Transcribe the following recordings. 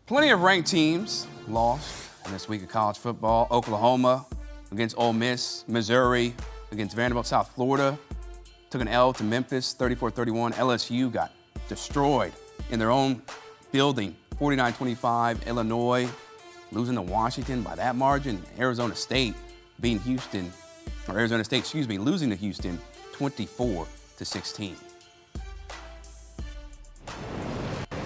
Plenty of ranked teams lost in this week of college football. Oklahoma against Ole Miss, Missouri against Vanderbilt, South Florida took an L to Memphis, 34-31. LSU got destroyed in their own building, 49-25. Illinois losing to Washington by that margin. Arizona State losing to Houston, 24-16.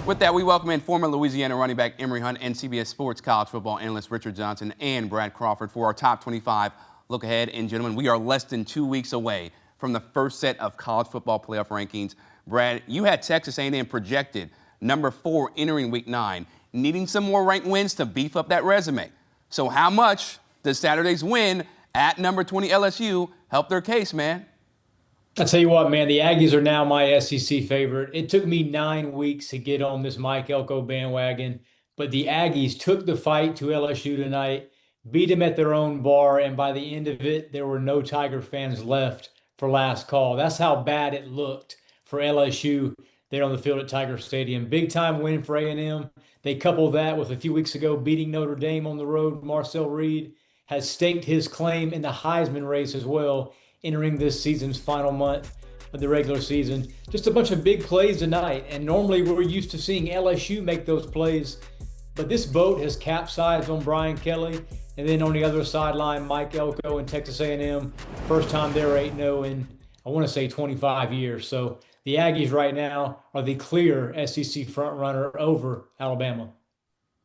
With that, we welcome in former Louisiana running back Emory Hunt and CBS Sports college football analyst Richard Johnson and Brad Crawford for our top 25 look ahead. And gentlemen, we are less than 2 weeks away from the first set of college football playoff rankings. Brad, you had Texas A&M projected number 4 entering week 9, needing some more ranked wins to beef up that resume. So how much does Saturday's win at number 20 LSU help their case, man? I'll tell you what, man, the Aggies are now my SEC favorite. It took me 9 weeks to get on this Mike Elko bandwagon, but the Aggies took the fight to LSU tonight, beat them at their own bar, and by the end of it, there were no Tiger fans left for last call. That's how bad it looked for LSU there on the field at Tiger Stadium. Big-time win for A&M. They couple that with a few weeks ago beating Notre Dame on the road. Marcel Reed has staked his claim in the Heisman race as well, entering this season's final month of the regular season. Just a bunch of big plays tonight, and normally we're used to seeing LSU make those plays, but this boat has capsized on Brian Kelly, and then on the other sideline, Mike Elko and Texas A&M. First time they're 8-0 in, I want to say 25 years. So the Aggies right now are the clear SEC frontrunner over Alabama.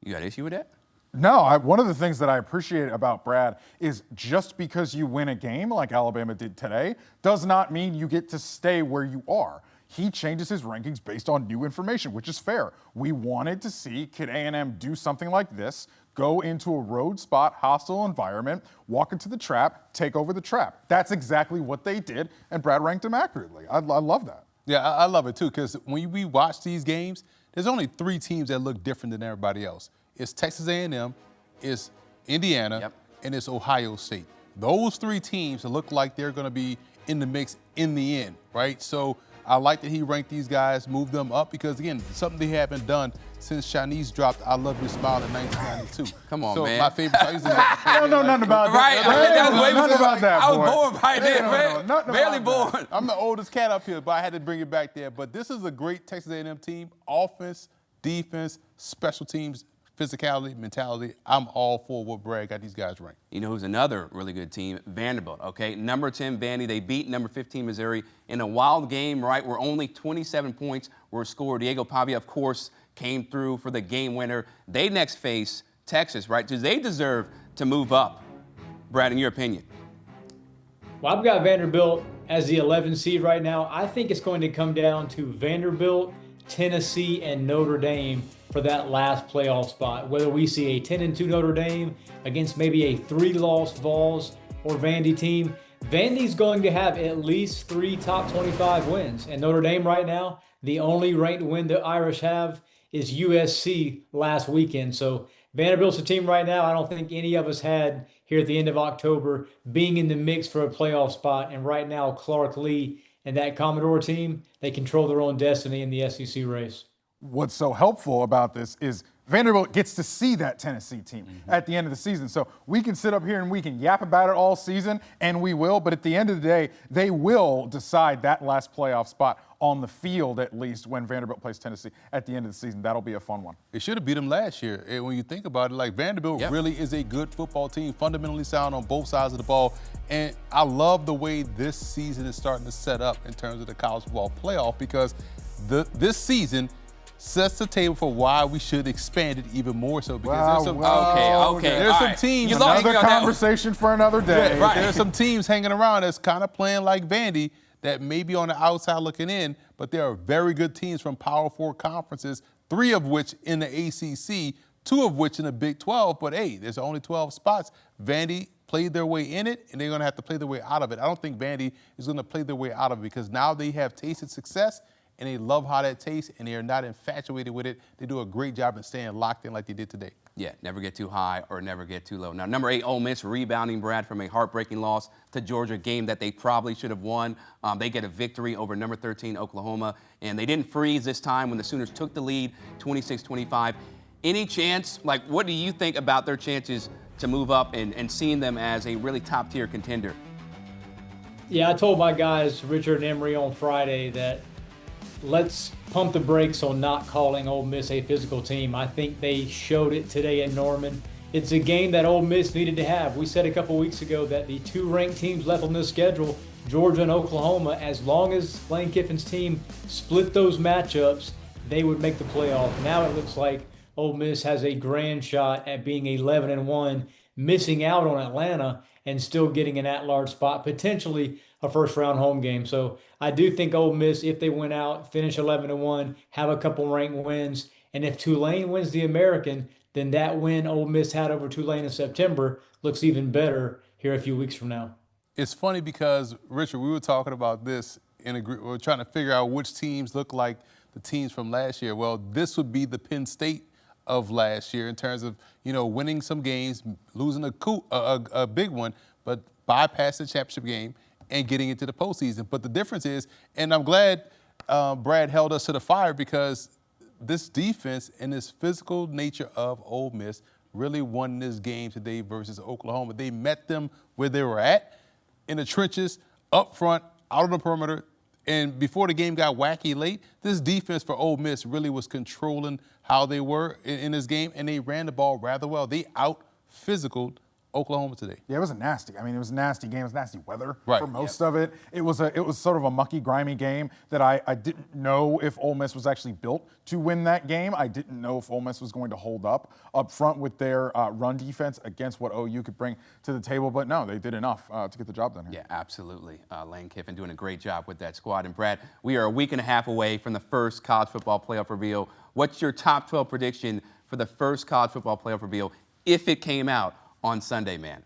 You got an issue with that? No, one of the things that I appreciate about Brad is just because you win a game like Alabama did today does not mean you get to stay where you are. He changes his rankings based on new information, which is fair. We wanted to see, could A&M do something like this, go into a road spot, hostile environment, walk into the trap, take over the trap. That's exactly what they did, and Brad ranked them accurately. I love that. Yeah, I love it too, because when we watch these games, there's only 3 teams that look different than everybody else. It's Texas A&M, it's Indiana, and it's Ohio State. Those 3 teams look like they're going to be in the mix in the end, right? So I like that he ranked these guys, moved them up, because, again, something they haven't done since Shanice dropped I Love Your Smile in 1992. Come on, so man. My favorite I don't know nothing about that. Right. Nothing about that, I was boy. born right there, man. Barely born. I'm the oldest cat up here, but I had to bring it back there. But this is a great Texas A&M team. Offense, defense, special teams, physicality, mentality. I'm all for what Brad got these guys ranked. You know who's another really good team? Vanderbilt, okay? Number 10, Vandy. They beat number 15, Missouri, in a wild game, right, where only 27 points were scored. Diego Pavia, of course, came through for the game winner. They next face Texas, right? Do they deserve to move up? Brad, in your opinion? Well, I've got Vanderbilt as the 11 seed right now. I think it's going to come down to Vanderbilt, Tennessee, and Notre Dame for that last playoff spot. Whether we see a 10-2 Notre Dame against maybe a 3-loss Vols or Vandy team, Vandy's going to have at least 3 top 25 wins. And Notre Dame right now, the only ranked win the Irish have is USC last weekend. So Vanderbilt's a team right now I don't think any of us had here at the end of October being in the mix for a playoff spot. And right now, Clark Lee and that Commodore team, they control their own destiny in the SEC race. What's so helpful about this is Vanderbilt gets to see that Tennessee team at the end of the season. So we can sit up here and we can yap about it all season, and we will, but at the end of the day, they will decide that last playoff spot on the field, at least, when Vanderbilt plays Tennessee at the end of the season. That'll be a fun one. They should have beat them last year. And when you think about it, like, Vanderbilt really is a good football team, fundamentally sound on both sides of the ball. And I love the way this season is starting to set up in terms of the college football playoff, because this season sets the table for why we should expand it even more so. Because there's some teams. Another conversation for another day. Yeah, right. There's some teams hanging around that's kind of playing like Vandy that may be on the outside looking in, but there are very good teams from Power 4 conferences, 3 of which in the ACC, 2 of which in the Big 12. But, hey, there's only 12 spots. Vandy played their way in it, and they're going to have to play their way out of it. I don't think Vandy is going to play their way out of it, because now they have tasted success, and they love how that tastes, and they are not infatuated with it. They do a great job in staying locked in like they did today. Yeah, never get too high or never get too low. Now, number 8, Ole Miss rebounding, Brad, from a heartbreaking loss to Georgia, game that they probably should have won. They get a victory over number 13, Oklahoma, and they didn't freeze this time when the Sooners took the lead, 26-25. Any chance, like, what do you think about their chances to move up and seeing them as a really top-tier contender? Yeah, I told my guys, Richard and Emory, on Friday that let's pump the brakes on not calling Ole Miss a physical team. I think they showed it today in Norman. It's a game that Ole Miss needed to have. We said a couple weeks ago that the 2 ranked teams left on this schedule, Georgia and Oklahoma, as long as Lane Kiffin's team split those matchups, they would make the playoff. Now it looks like Ole Miss has a grand shot at being 11-1, missing out on Atlanta and still getting an at-large spot, potentially a first-round home game. So I do think Ole Miss, if they win out, finish 11-1, have a couple ranked wins, and if Tulane wins the American, then that win Ole Miss had over Tulane in September looks even better here a few weeks from now. It's funny because, Richard, we were talking about this in a group. We were trying to figure out which teams look like the teams from last year. Well, this would be the Penn State of last year in terms of, winning some games, losing a big one, but bypassing the championship game and getting into the postseason. But the difference is, and I'm glad Brad held us to the fire, because this defense and this physical nature of Ole Miss really won this game today versus Oklahoma. They met them where they were at, in the trenches, up front, out on the perimeter. And before the game got wacky late, this defense for Ole Miss really was controlling how they were in this game, and they ran the ball rather well. They out-physicaled Oklahoma today. Yeah, it was nasty. I mean, it was a nasty game. It was nasty weather for most Yep. of it. It was sort of a mucky, grimy game that I didn't know if Ole Miss was actually built to win that game. I didn't know if Ole Miss was going to hold up front with their run defense against what OU could bring to the table. But no, they did enough to get the job done here. Yeah, absolutely. Lane Kiffin doing a great job with that squad. And Brad, we are a week and a half away from the first college football playoff reveal. What's your top 12 prediction for the first college football playoff reveal if it came out on Sunday, man?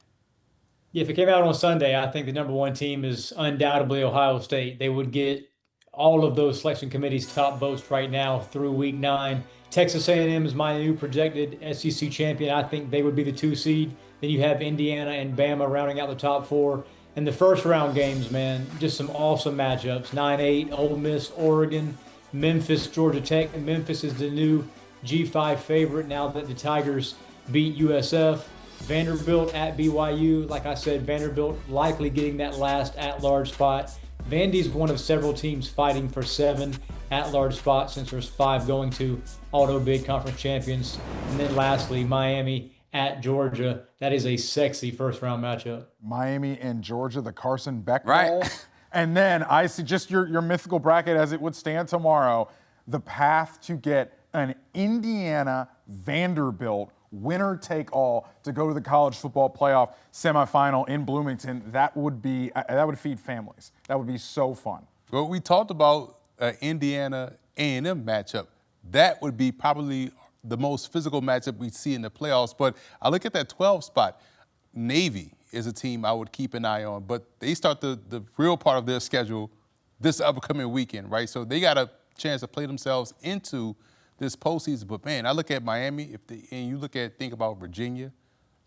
Yeah, if it came out on Sunday, I think the number 1 team is undoubtedly Ohio State. They would get all of those selection committees' top votes right now through week 9. Texas A&M is my new projected SEC champion. I think they would be the 2 seed. Then you have Indiana and Bama rounding out the top 4. And the first round games, man, just some awesome matchups. 9-8, Ole Miss, Oregon, Memphis, Georgia Tech. And Memphis is the new G5 favorite now that the Tigers beat USF. Vanderbilt at BYU. Like I said, Vanderbilt likely getting that last at-large spot. Vandy's one of several teams fighting for 7 at-large spots since there's 5 going to auto bid conference champions. And then lastly, Miami at Georgia. That is a sexy first-round matchup. Miami and Georgia, the Carson Beck Right. Bowl. And then I see just your mythical bracket as it would stand tomorrow, the path to get an Indiana Vanderbilt winner take all to go to the college football playoff semifinal in Bloomington. That would feed families. That would be so fun. Well, we talked about Indiana A&M matchup. That would be probably the most physical matchup we see in the playoffs. But I look at that 12 spot. Navy is a team I would keep an eye on, but they start the real part of their schedule this upcoming weekend, right? So they got a chance to play themselves into this postseason. But man, I look at Miami, and you think about Virginia,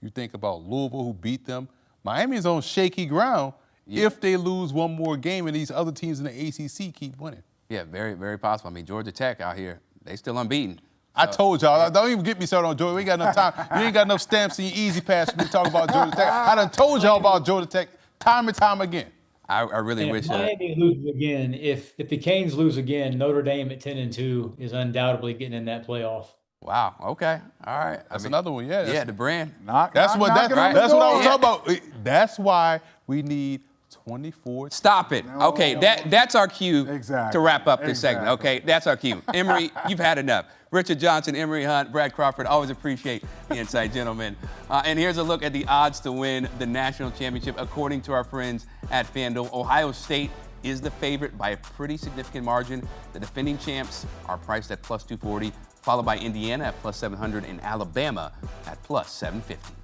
you think about Louisville, who beat them. Miami is on shaky ground if they lose one more game and these other teams in the ACC keep winning. Yeah, very, very possible. I mean, Georgia Tech out here, they still unbeaten. I told y'all, don't even get me started on Georgia. We ain't got enough time. You ain't got enough stamps in your Easy Pass for me to talk about Georgia Tech. I done told y'all about Georgia Tech time and time again. I really And wish. if Miami loses again, if the Canes lose again, Notre Dame at 10-2 is undoubtedly getting in that playoff. Wow. Okay. All right. That's another one. Yeah. Yeah, the brand. That's what I was talking about. That's why we need 24. Stop it. Okay, that's our cue to wrap up this segment. Okay, that's our cue. Emory, you've had enough. Richard Johnson, Emory Hunt, Brad Crawford, always appreciate the insight, gentlemen. And here's a look at the odds to win the national championship. According to our friends at FanDuel, Ohio State is the favorite by a pretty significant margin. The defending champs are priced at plus 240, followed by Indiana at plus 700 and Alabama at plus 750.